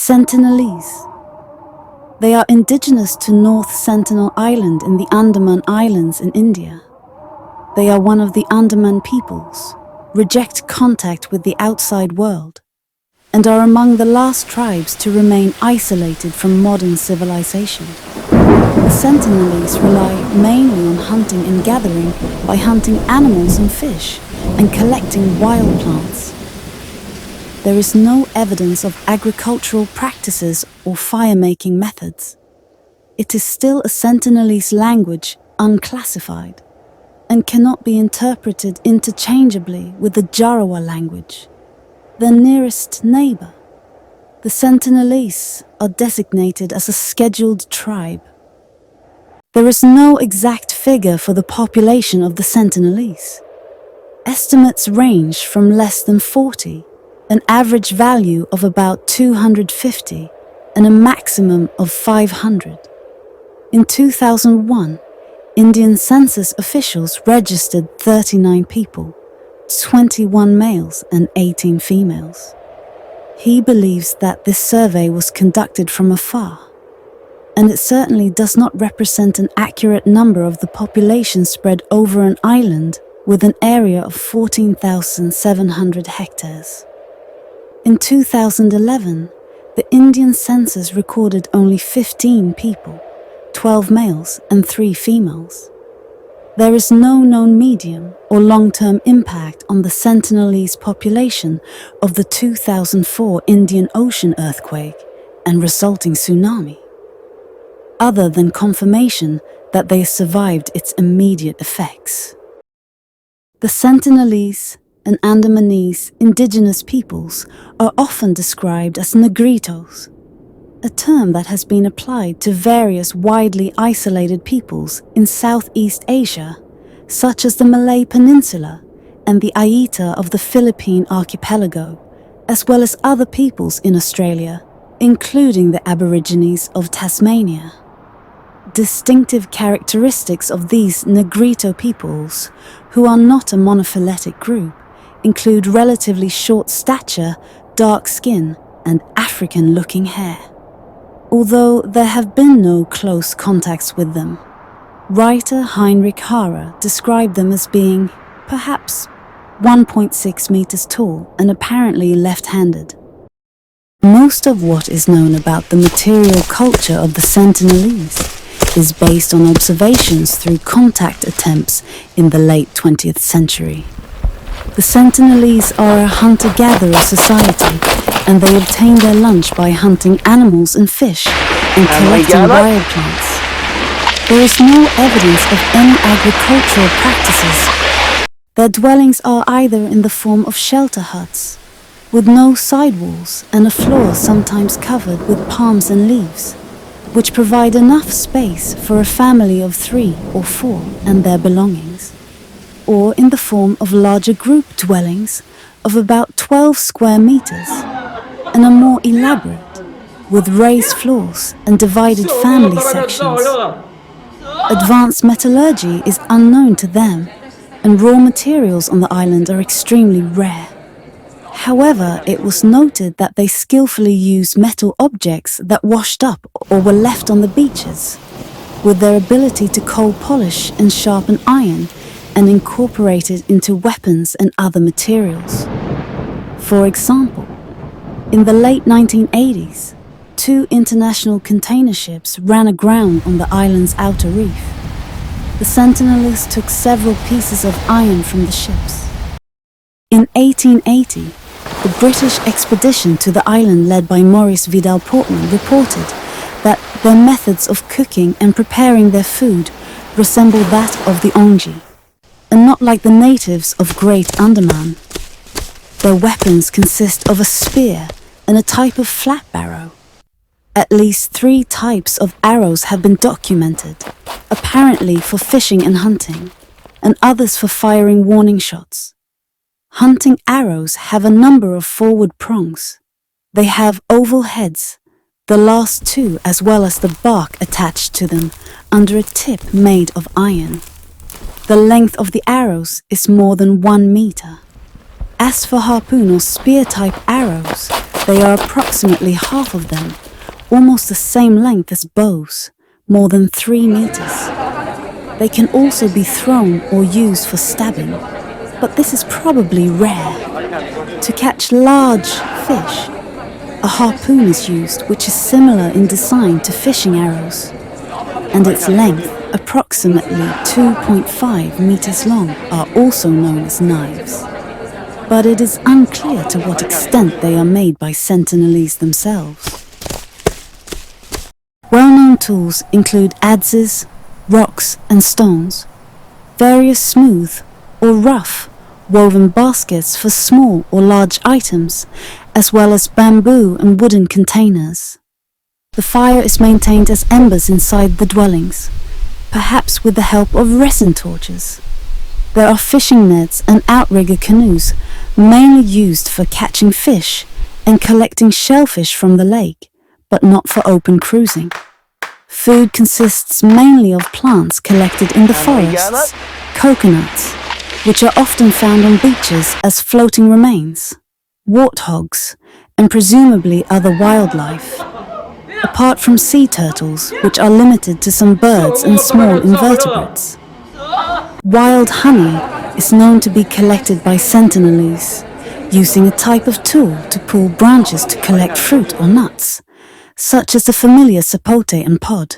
Sentinelese. They are indigenous to North Sentinel Island in the Andaman Islands in India. They are one of the Andaman peoples, reject contact with the outside world, and are among the last tribes to remain isolated from modern civilization. The Sentinelese rely mainly on hunting and gathering by hunting animals and fish and collecting wild plants. There is no evidence of agricultural practices or fire-making methods. It is still a Sentinelese language, unclassified, and cannot be interpreted interchangeably with the Jarawa language, their nearest neighbor. The Sentinelese are designated as a scheduled tribe. There is no exact figure for the population of the Sentinelese. Estimates range from less than 40, an average value of about 250, and a maximum of 500. In 2001, Indian census officials registered 39 people, 21 males and 18 females. He believes that this survey was conducted from afar, and it certainly does not represent an accurate number of the population spread over an island with an area of 14,700 hectares. In 2011, the Indian census recorded only 15 people, 12 males and 3 females. There is no known medium or long-term impact on the Sentinelese population of the 2004 Indian Ocean earthquake and resulting tsunami, other than confirmation that they survived its immediate effects. The Sentinelese and Andamanese indigenous peoples are often described as Negritos, a term that has been applied to various widely isolated peoples in Southeast Asia, such as the Malay Peninsula and the Aita of the Philippine archipelago, as well as other peoples in Australia, including the Aborigines of Tasmania. Distinctive characteristics of these Negrito peoples, who are not a monophyletic group, include relatively short stature, dark skin, and African-looking hair. Although there have been no close contacts with them, writer Heinrich Harrer described them as being, perhaps, 1.6 meters tall and apparently left-handed. Most of what is known about the material culture of the Sentinelese is based on observations through contact attempts in the late 20th century. The Sentinelese are a hunter-gatherer society, and they obtain their lunch by hunting animals and fish and collecting wild plants. There is no evidence of any agricultural practices. Their dwellings are either in the form of shelter huts, with no sidewalls and a floor sometimes covered with palms and leaves, which provide enough space for a family of 3 or 4 and their belongings, or in the form of larger group dwellings of about 12 square meters, and are more elaborate, with raised floors and divided family sections. Advanced metallurgy is unknown to them, and raw materials on the island are extremely rare. However, it was noted that they skillfully used metal objects that washed up or were left on the beaches, with their ability to cold polish and sharpen iron and incorporate it into weapons and other materials. For example, in the late 1980s, 2 international container ships ran aground on the island's outer reef. The Sentinelese took several pieces of iron from the ships. In 1880, the British expedition to the island led by Maurice Vidal Portman reported that their methods of cooking and preparing their food resembled that of the Ongi, and not like the natives of Great Andaman. Their weapons consist of a spear and a type of flat barrow. At least 3 types of arrows have been documented, apparently for fishing and hunting, and others for firing warning shots. Hunting arrows have a number of forward prongs. They have oval heads, the last 2 as well as the bark attached to them under a tip made of iron. The length of the arrows is more than 1 meter. As for harpoon or spear-type arrows, They are approximately half of them, almost the same length as bows, more than 3 meters. They can also be thrown or used for stabbing, but this is probably rare. To catch large fish, a harpoon is used, which is similar in design to fishing arrows, and its length, approximately 2.5 meters long, are also known as knives. But it is unclear to what extent they are made by Sentinelese themselves. Well-known tools include adzes, rocks and stones, various smooth or rough woven baskets for small or large items, as well as bamboo and wooden containers. The fire is maintained as embers inside the dwellings, perhaps with the help of resin torches. There are fishing nets and outrigger canoes, mainly used for catching fish and collecting shellfish from the lake, but not for open cruising. Food consists mainly of plants collected in the forests, coconuts, which are often found on beaches as floating remains, warthogs, and presumably other wildlife, apart from sea turtles, which are limited to some birds and small invertebrates. Wild honey is known to be collected by Sentinelese, using a type of tool to pull branches to collect fruit or nuts, such as the familiar sapote and pod.